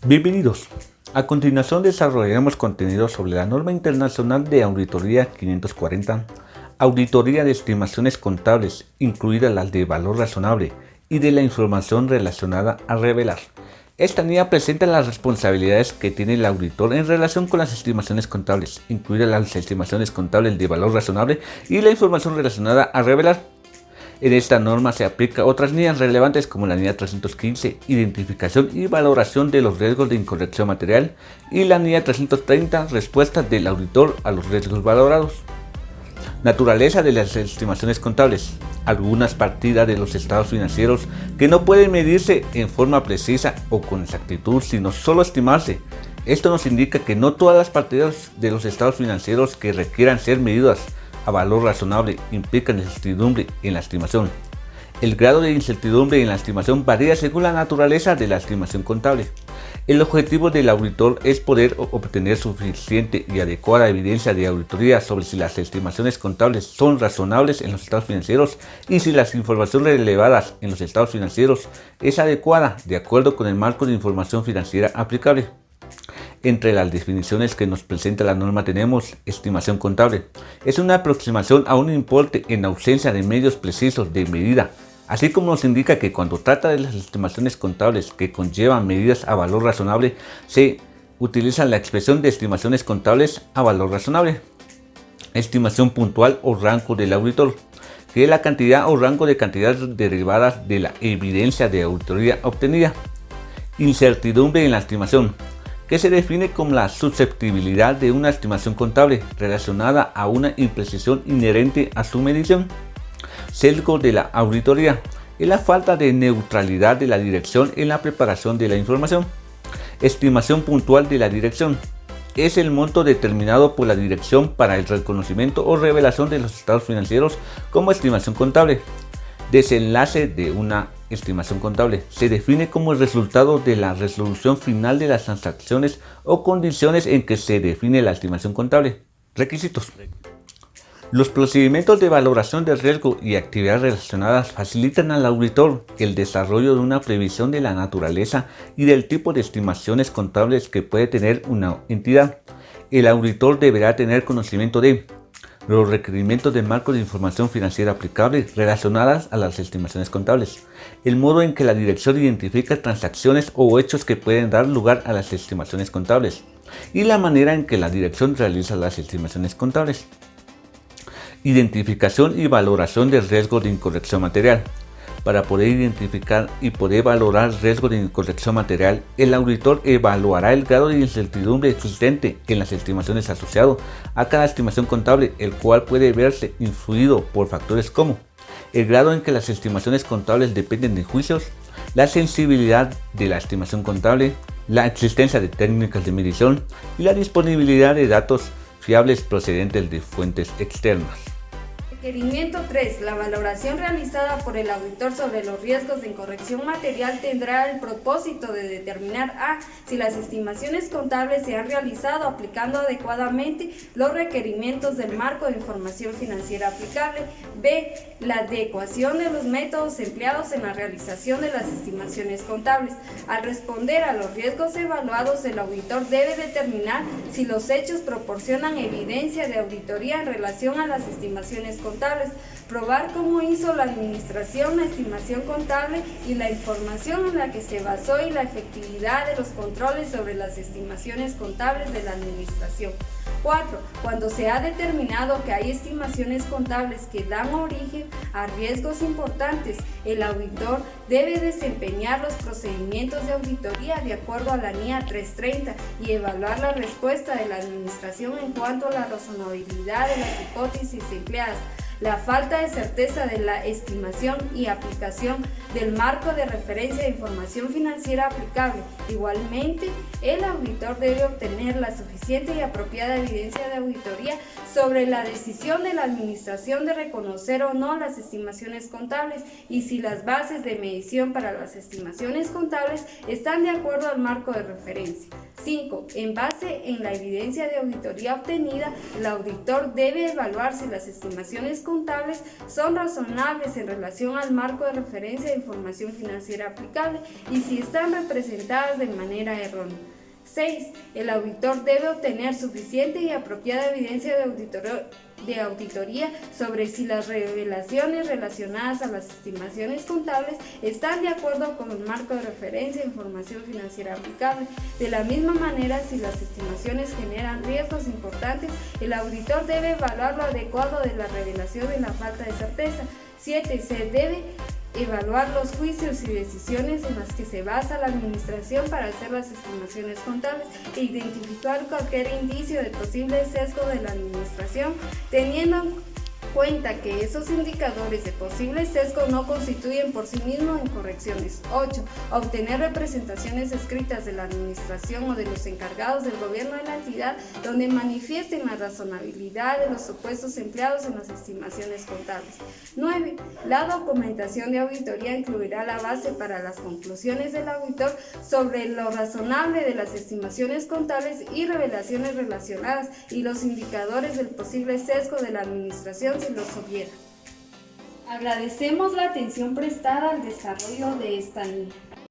Bienvenidos. A continuación desarrollaremos contenido sobre la norma internacional de auditoría 540, auditoría de estimaciones contables, incluidas las de valor razonable y de la información relacionada a revelar. Esta guía presenta las responsabilidades que tiene el auditor en relación con las estimaciones contables, incluidas las estimaciones contables de valor razonable y la información relacionada a revelar. En esta norma se aplica otras guías relevantes como la guía 315, identificación y valoración de los riesgos de incorrección material, y la guía 330, respuesta del auditor a los riesgos valorados. Naturaleza de las estimaciones contables. Algunas partidas de los estados financieros que no pueden medirse en forma precisa o con exactitud, sino solo estimarse. Esto nos indica que no todas las partidas de los estados financieros que requieran ser medidas a valor razonable implican incertidumbre en la estimación. El grado de incertidumbre en la estimación varía según la naturaleza de la estimación contable. El objetivo del auditor es poder obtener suficiente y adecuada evidencia de auditoría sobre si las estimaciones contables son razonables en los estados financieros y si la información relevada en los estados financieros es adecuada de acuerdo con el marco de información financiera aplicable. Entre las definiciones que nos presenta la norma tenemos estimación contable. Es una aproximación a un importe en ausencia de medios precisos de medida, así como nos indica que cuando trata de las estimaciones contables que conllevan medidas a valor razonable, se utiliza la expresión de estimaciones contables a valor razonable. Estimación puntual o rango del auditor, que es la cantidad o rango de cantidades derivadas de la evidencia de auditoría obtenida. Incertidumbre en la estimación, que se define como la susceptibilidad de una estimación contable relacionada a una imprecisión inherente a su medición. Sesgo de la auditoría es la falta de neutralidad de la dirección en la preparación de la información. Estimación puntual de la dirección es el monto determinado por la dirección para el reconocimiento o revelación de los estados financieros como estimación contable. Desenlace de una estimación contable se define como el resultado de la resolución final de las transacciones o condiciones en que se define la estimación contable. Requisitos. Los procedimientos de valoración de riesgo y actividades relacionadas facilitan al auditor el desarrollo de una previsión de la naturaleza y del tipo de estimaciones contables que puede tener una entidad. El auditor deberá tener conocimiento de los requerimientos del marco de información financiera aplicable relacionadas a las estimaciones contables, el modo en que la dirección identifica transacciones o hechos que pueden dar lugar a las estimaciones contables y la manera en que la dirección realiza las estimaciones contables. Identificación y valoración del riesgo de incorrección material. Para poder identificar y poder valorar riesgo de incorrección material, el auditor evaluará el grado de incertidumbre existente en las estimaciones asociado a cada estimación contable, el cual puede verse influido por factores como el grado en que las estimaciones contables dependen de juicios, la sensibilidad de la estimación contable, la existencia de técnicas de medición y la disponibilidad de datos fiables procedentes de fuentes externas. Requerimiento 3. La valoración realizada por el auditor sobre los riesgos de incorrección material tendrá el propósito de determinar a. Si las estimaciones contables se han realizado aplicando adecuadamente los requerimientos del marco de información financiera aplicable. B. La adecuación de los métodos empleados en la realización de las estimaciones contables. Al responder a los riesgos evaluados, el auditor debe determinar si los hechos proporcionan evidencia de auditoría en relación a las estimaciones contables, probar cómo hizo la administración la estimación contable y la información en la que se basó y la efectividad de los controles sobre las estimaciones contables de la administración. 4. Cuando se ha determinado que hay estimaciones contables que dan origen a riesgos importantes, el auditor debe desempeñar los procedimientos de auditoría de acuerdo a la guía 330 y evaluar la respuesta de la administración en cuanto a la razonabilidad de las hipótesis empleadas, la falta de certeza de la estimación y aplicación del marco de referencia de información financiera aplicable. Igualmente, el auditor debe obtener la suficiente y apropiada evidencia de auditoría sobre la decisión de la administración de reconocer o no las estimaciones contables y si las bases de medición para las estimaciones contables están de acuerdo al marco de referencia. 5. En base en la evidencia de auditoría obtenida, el auditor debe evaluar si las estimaciones contables son razonables en relación al marco de referencia de información financiera aplicable y si están representadas de manera errónea. 6. El auditor debe obtener suficiente y apropiada evidencia de auditoría sobre si las revelaciones relacionadas a las estimaciones contables están de acuerdo con el marco de referencia de información financiera aplicable. De la misma manera, si las estimaciones generan riesgos importantes, el auditor debe evaluar lo adecuado de la revelación de la falta de certeza. 7. Se debe evaluar los juicios y decisiones en las que se basa la administración para hacer las estimaciones contables e identificar cualquier indicio de posible sesgo de la administración, teniendo en cuenta que esos indicadores de posible sesgo no constituyen por sí mismos incorrecciones. 8. Obtener representaciones escritas de la administración o de los encargados del gobierno de la entidad donde manifiesten la razonabilidad de los supuestos empleados en las estimaciones contables. 9. La documentación de auditoría incluirá la base para las conclusiones del auditor sobre lo razonable de las estimaciones contables y revelaciones relacionadas y los indicadores del posible sesgo de la administración si los hubiera. Agradecemos la atención prestada al desarrollo de esta línea.